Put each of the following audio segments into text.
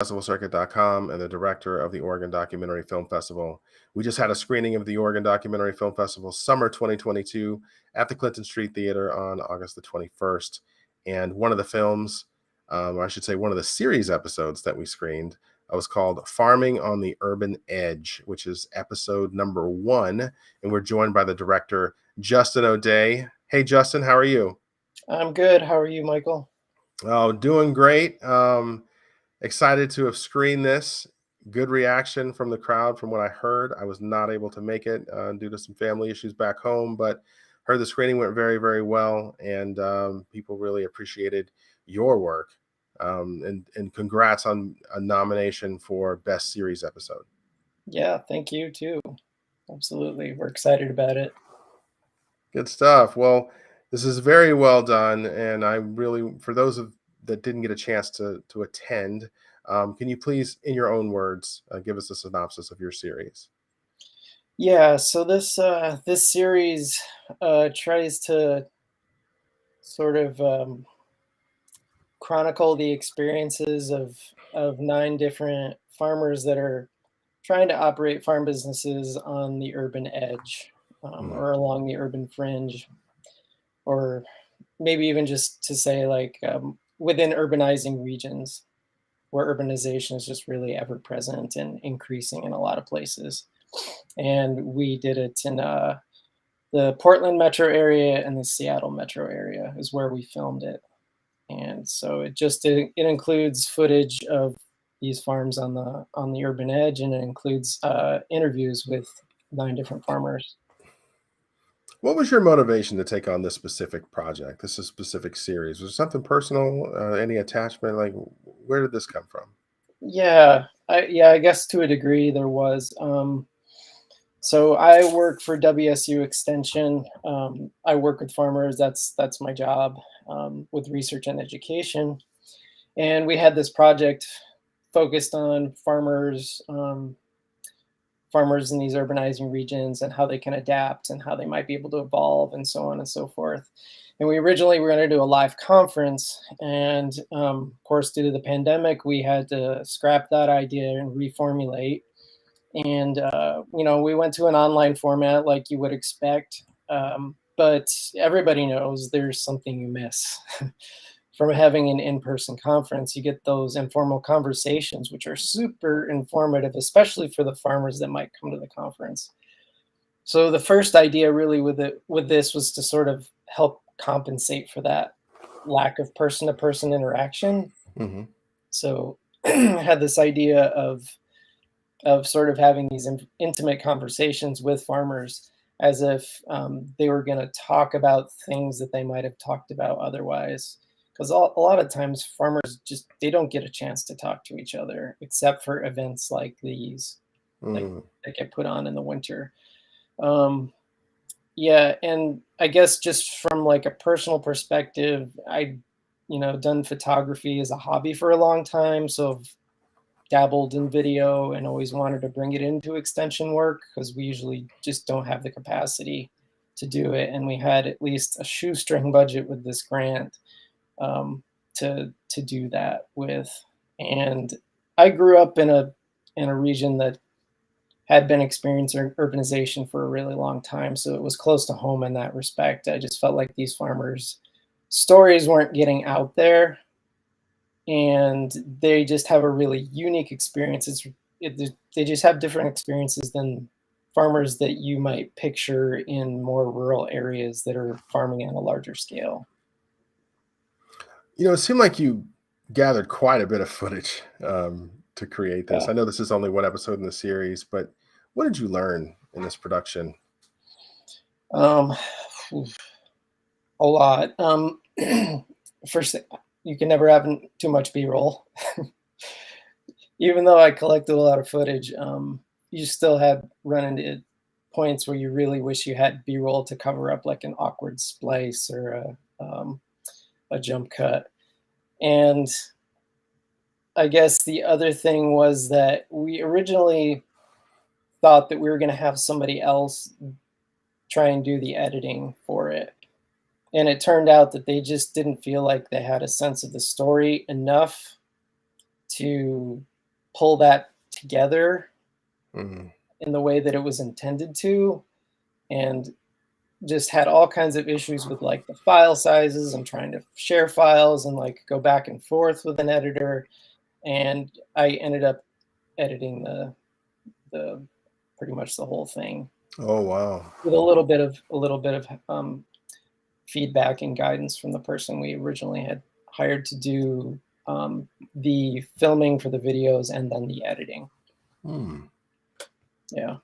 festivalcircuit.com and the director of the Oregon Documentary Film Festival. We just had a screening of the Oregon Documentary Film Festival Summer 2022 at the Clinton Street Theater on August the 21st. And one of the films, or I should say one of the series episodes that we screened, was called Farming on the Urban Edge, which is episode number 1. And we're joined by the director, Justin O'Day. Hey, Justin, how are you? I'm good. How are you, Michael? Oh, doing great. Excited to have screened this. Good reaction from the crowd from what I heard. I was not able to make it due to some family issues back home, but heard the screening went very, very well, and people really appreciated your work. And congrats on a nomination for Best Series Episode. Yeah, thank you too. Absolutely. We're excited about it. Good stuff. Well, this is very well done, and I really, for those that didn't get a chance to attend, can you please, in your own words, give us a synopsis of your series? Yeah, so this series tries to sort of chronicle the experiences of 9 different farmers that are trying to operate farm businesses on the urban edge, or along the urban fringe, or maybe even just to say like within urbanizing regions where urbanization is just really ever present and increasing in a lot of places. And we did it in the Portland metro area and the Seattle metro area is where we filmed it. And so it includes footage of these farms on the urban edge, and it includes interviews with 9 different farmers. What was your motivation to take on this specific project, this is specific series? Was it something personal, any attachment? Like, where did this come from? Yeah, I guess to a degree there was. So I work for WSU Extension. I work with farmers. That's my job, with research and education. And we had this project focused on farmers in these urbanizing regions and how they can adapt and how they might be able to evolve and so on and so forth. And we originally were going to do a live conference, and of course, due to the pandemic, we had to scrap that idea and reformulate. And we went to an online format like you would expect, but everybody knows there's something you miss from having an in-person conference. You get those informal conversations, which are super informative, especially for the farmers that might come to the conference. So the first idea really with this was to sort of help compensate for that lack of person-to-person interaction. Mm-hmm. So I had this idea of sort of having these intimate conversations with farmers as if they were going to talk about things that they might have talked about otherwise. Because a lot of times farmers they don't get a chance to talk to each other except for events like these, like that get put on in the winter. Yeah, and I guess just from like a personal perspective, done photography as a hobby for a long time, so I've dabbled in video and always wanted to bring it into extension work because we usually just don't have the capacity to do it, and we had at least a shoestring budget with this grant to do that with. And I grew up in a region that had been experiencing urbanization for a really long time, so it was close to home in that respect. I just felt like these farmers' stories weren't getting out there, and they just have a really unique experience. They just have different experiences than farmers that you might picture in more rural areas that are farming on a larger scale. It seemed like you gathered quite a bit of footage to create this. Yeah. I know this is only one episode in the series, but what did you learn in this production? A lot. First, you can never have too much B-roll. Even though I collected a lot of footage, you still run into points where you really wish you had B-roll to cover up like an awkward splice or a jump cut. And I guess the other thing was that we originally thought that we were going to have somebody else try and do the editing for it. And it turned out that they just didn't feel like they had a sense of the story enough to pull that together Mm. in the way that it was intended to, and just had all kinds of issues with like the file sizes and trying to share files and like go back and forth with an editor. And I ended up editing the pretty much the whole thing Oh, wow. with a little bit of feedback and guidance from the person we originally had hired to do the filming for the videos and then the editing. Hmm. Yeah.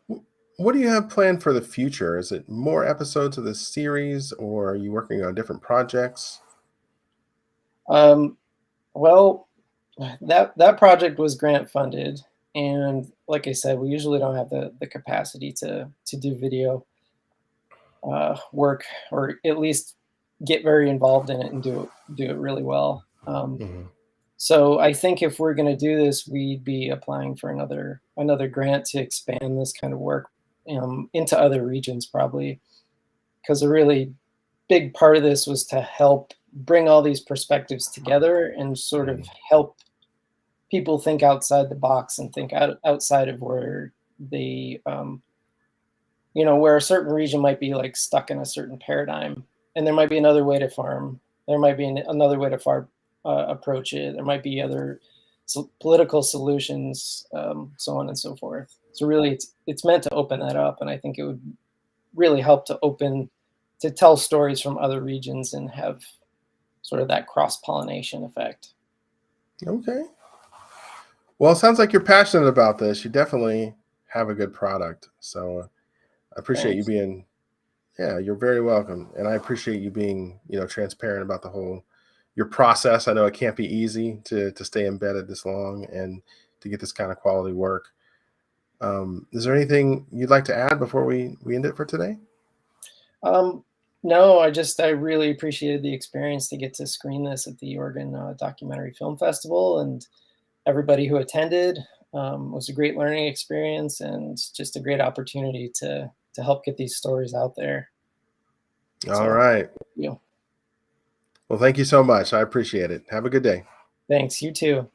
What do you have planned for the future? Is it more episodes of this series, or are you working on different projects? Um, well, that project was grant funded, and like I said, we usually don't have the capacity to do video work, or at least get very involved in it and do it really well. Hmm. So I think if we're going to do this, we'd be applying for another grant to expand this kind of work into other regions, probably, because a really big part of this was to help bring all these perspectives together and sort of help people think outside the box and think outside of where they where a certain region might be like stuck in a certain paradigm, and there might be another way to farm. There might be another way to farm approach it. There might be other political solutions, so on and so forth. So really, it's meant to open that up, and I think it would really help to tell stories from other regions and have sort of that cross pollination effect. Okay. Well, it sounds like you're passionate about this. You definitely have a good product. So I appreciate you Thanks. being, yeah, you're very welcome. And I appreciate you being, transparent about the whole, your process. I know it can't be easy to stay embedded this long and to get this kind of quality work. Is there anything you'd like to add before we end it for today? Um, no, I really appreciated the experience to get to screen this at the Oregon Documentary Film Festival, and everybody who attended. Was a great learning experience and just a great opportunity to help get these stories out there. All So, right. you know, Well, thank you so much. I appreciate it. Have a good day. thanks. You too.